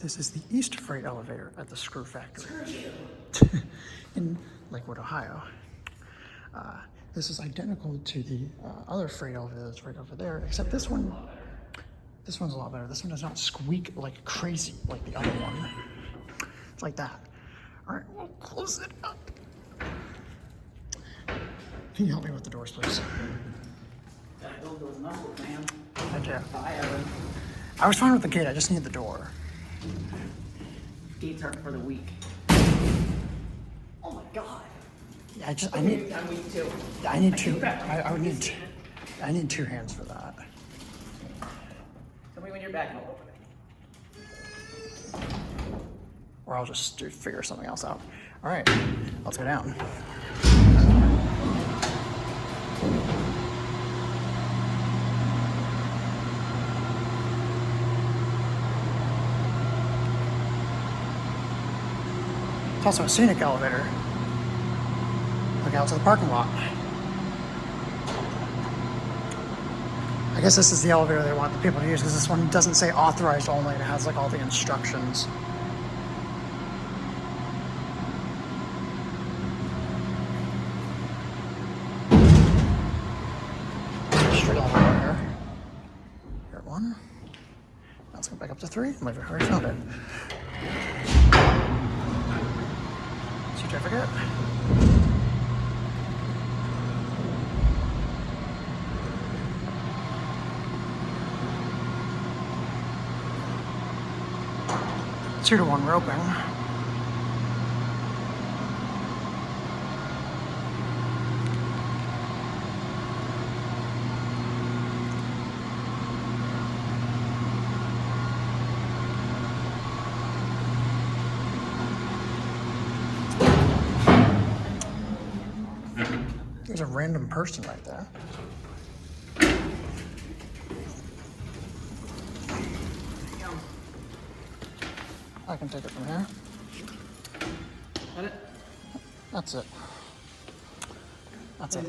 This is the East Freight elevator at the Screw Factory in Lakewood, Ohio. This is identical to the other freight elevator that's right over there, except this one's a lot better. This one does not squeak like crazy like the other one. It's like that. All right, we'll close it up. Can you help me with the doors, please? Gotta build those muscles, man. Thank you. Bye, Evan. I was fine with the gate, I just need the door. Gates aren't for the weak. Oh my god. Yeah, I I'm need weak too. I need two hands for that. Tell me when you're back and I'll open it. Or I'll just figure something else out. All right, let's go down. It's also a scenic elevator. Look out to the parking lot. I guess this is the elevator they want the people to use because this one doesn't say authorized only. It has like all the instructions. Straight elevator here. Here at 1. Now let's go back up to 3. I've already found it. Certificate. Two to 1 roping. There's a random person right there. I can take it from here. Got it? That's it. That's it.